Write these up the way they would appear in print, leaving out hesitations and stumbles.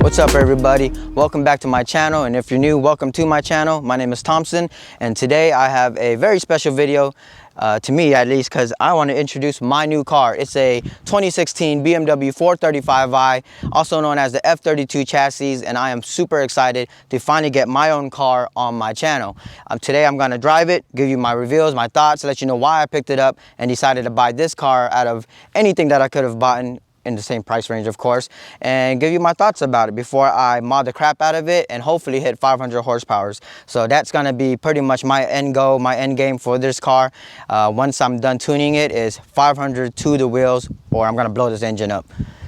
What's up everybody? Welcome back to my channel, and if you're new, welcome to my channel. My name is Thompson, and today I have a very special video, to me at least, because I want to introduce my new car. It's a 2016 BMW 435i, also known as the F32 chassis, and I am super excited to finally get my own car on my channel. Today I'm going to drive it, give you my reviews, my thoughts, let you know why I picked it up and decided to buy this car out of anything that I could have bought in the same price range, of course, and give you my thoughts about it before I mod the crap out of it and hopefully hit 500 horsepower. So that's gonna be pretty much my end goal, my end game for this car. Once I'm done tuning it, is 500 to the wheels, or I'm gonna blow this engine up.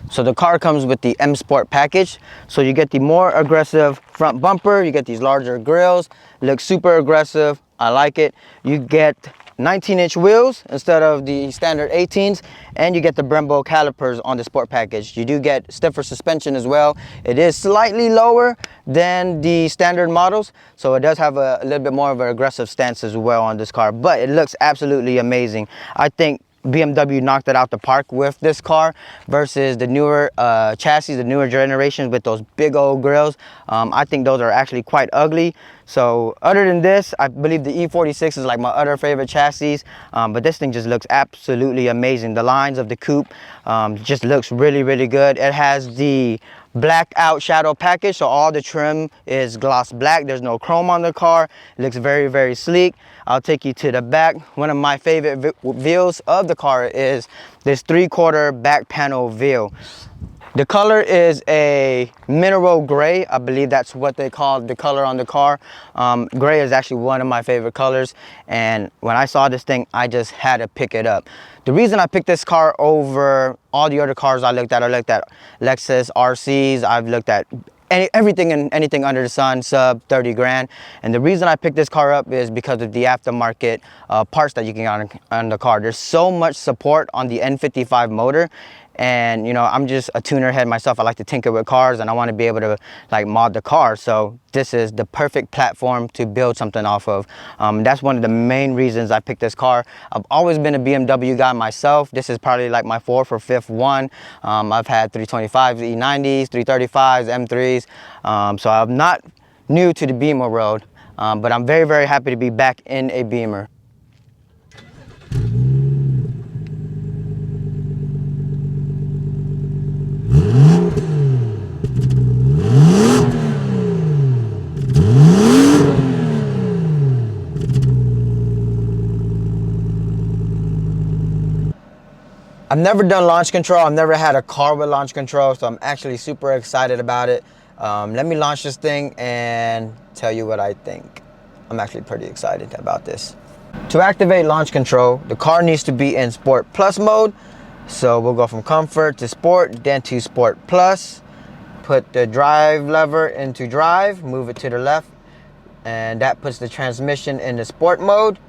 So the car comes with the M Sport package. So you get the more aggressive front bumper, you get these larger grills, looks super aggressive, I like it. You get 19-inch wheels instead of the standard 18s, and you get the Brembo calipers on the sport package. You do get stiffer suspension as well. It is slightly lower than the standard models, so it does have a little bit more of an aggressive stance as well on this car, but it looks absolutely amazing. I think BMW knocked it out the park with this car versus the newer chassis, the newer generations with those big old grills. I think those are actually quite ugly. So other than this, I believe the E46 is like my other favorite chassis, but this thing just looks absolutely amazing. The lines of the coupe just looks really good. It has the blackout shadow package, so all the trim is gloss black. There's no chrome on the car. It looks very sleek. I'll take you to the back. One of my favorite views of the car is this 3/4 back panel view. The color is a mineral gray. I believe that's what they call the color on the car. Gray is actually one of my favorite colors, and when I saw this thing, I just had to pick it up. The reason I picked this car over all the other cars I looked at Lexus RCs, I've looked at everything and anything under the sun, sub 30 grand. And the reason I picked this car up is because of the aftermarket parts that you can get on the car. There's so much support on the N55 motor, and you know, I'm just a tuner head myself. I like to tinker with cars, and I want to be able to like mod the car. So this is the perfect platform to build something off of. That's one of the main reasons I picked this car. I've always been a BMW guy myself. This is probably like my fourth or fifth one. I've had 325s, E90s, 335s, M3s. So I'm not new to the Beamer world, but I'm very happy to be back in a Beamer. I've never done launch control. I've never had a car with launch control, so I'm actually super excited about it. Let me launch this thing and tell you what I think. I'm actually pretty excited about this. To activate launch control, the car needs to be in Sport Plus mode. So we'll go from Comfort to Sport, then to Sport Plus. Put the drive lever into drive, move it to the left, and that puts the transmission in the Sport mode.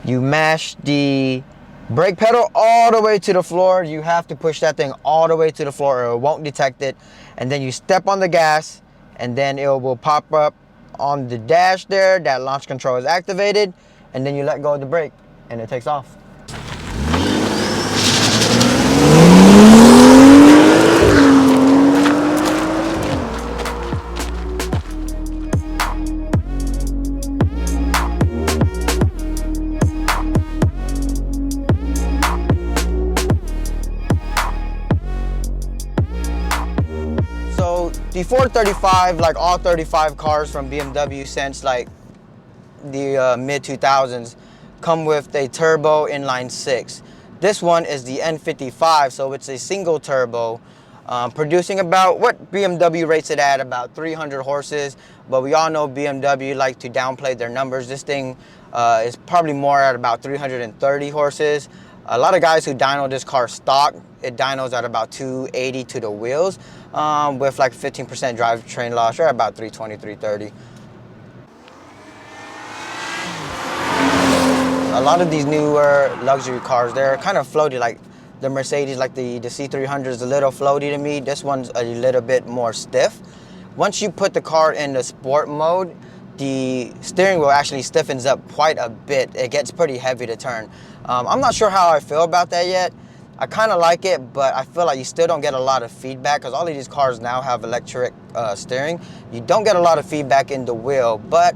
You mash the brake pedal all the way to the floor. You have to push that thing all the way to the floor or it won't detect it. And then you step on the gas, and then it will pop up on the dash there that launch control is activated, and then you let go of the brake and it takes off. The 435, like all 35 cars from BMW since like the mid 2000s, come with a turbo inline six. This one is the N55, so it's a single turbo, producing about what BMW rates it at, about 300 horses. But we all know BMW like to downplay their numbers. This thing is probably more at about 330 horses. A lot of guys who dyno this car stock, it dynos at about 280 to the wheels, with like 15% drivetrain loss, or about 320, 330. A lot of these newer luxury cars, they're kind of floaty, like the Mercedes, like the C300 is a little floaty to me. This one's a little bit more stiff. Once you put the car in the sport mode, the steering wheel actually stiffens up quite a bit. It gets pretty heavy to turn. I'm not sure how I feel about that yet. I kind of like it, but I feel like you still don't get a lot of feedback because all of these cars now have electric steering. You don't get a lot of feedback in the wheel, but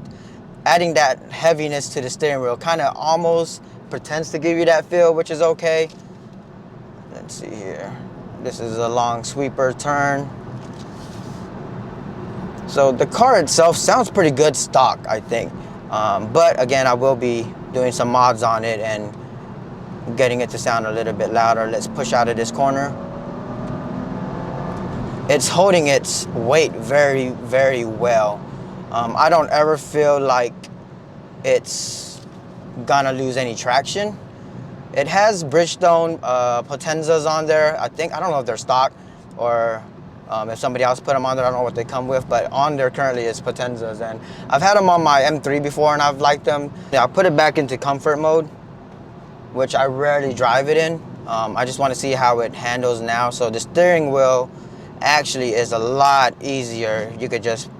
adding that heaviness to the steering wheel kind of almost pretends to give you that feel, which is okay. Let's see here. This is a long sweeper turn. So the car itself sounds pretty good stock, I think. But again, I will be doing some mods on it and getting it to sound a little bit louder. Let's push out of this corner. It's holding its weight very, very well. I don't ever feel like it's gonna lose any traction. It has Bridgestone Potenzas on there. I don't know if they're stock or if somebody else put them on there. I don't know what they come with, but on there currently is Potenzas, and I've had them on my M3 before and I've liked them. Yeah, I put it back into comfort mode, which I rarely drive it in. I just want to see how it handles now. So the steering wheel actually is a lot easier. You could just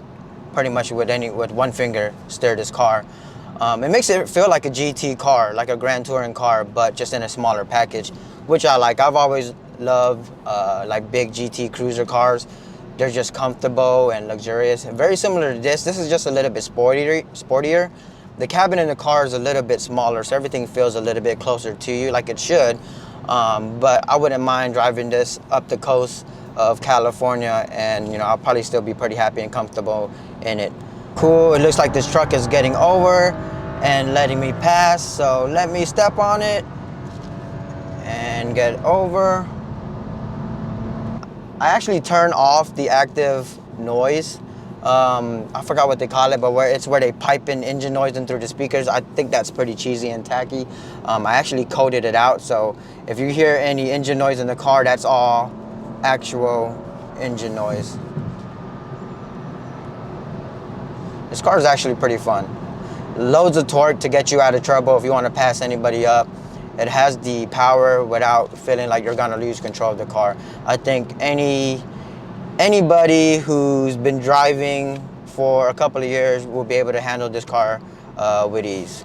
pretty much with one finger steer this car. It makes it feel like a GT car, like a Grand Touring car, but just in a smaller package, which I like. I've always loved like big GT cruiser cars. They're just comfortable and luxurious. Very similar to this. This is just a little bit sportier. The cabin in the car is a little bit smaller, so everything feels a little bit closer to you, like it should. But I wouldn't mind driving this up the coast of California, and I'll probably still be pretty happy and comfortable in it. Cool, it looks like this truck is getting over and letting me pass, so let me step on it and get over. I actually turn off the active noise. I forgot what they call it, but where they pipe in engine noise in through the speakers. I think that's pretty cheesy and tacky. I actually coded it out, so if you hear any engine noise in the car, that's all actual engine noise. This car is actually pretty fun. Loads of torque to get you out of trouble if you want to pass anybody up. It has the power without feeling like you're gonna lose control of the car. I think anybody who's been driving for a couple of years will be able to handle this car with ease.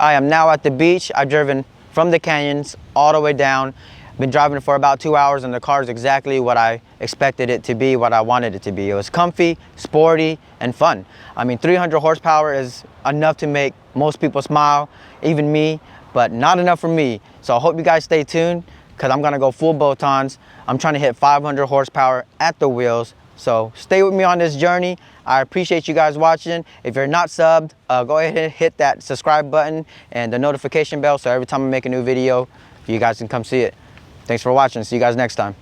I am now at the beach. I've driven from the canyons all the way down. Been driving for about 2 hours, and the car is exactly what I expected it to be, what I wanted it to be. It was comfy, sporty, and fun. I mean, 300 horsepower is enough to make most people smile, even me, but not enough for me. So I hope you guys stay tuned, because I'm gonna go full bolt-ons. I'm trying to hit 500 horsepower at the wheels. So stay with me on this journey. I appreciate you guys watching. If you're not subbed, go ahead and hit that subscribe button and the notification bell, so every time I make a new video, you guys can come see it. Thanks for watching. See you guys next time.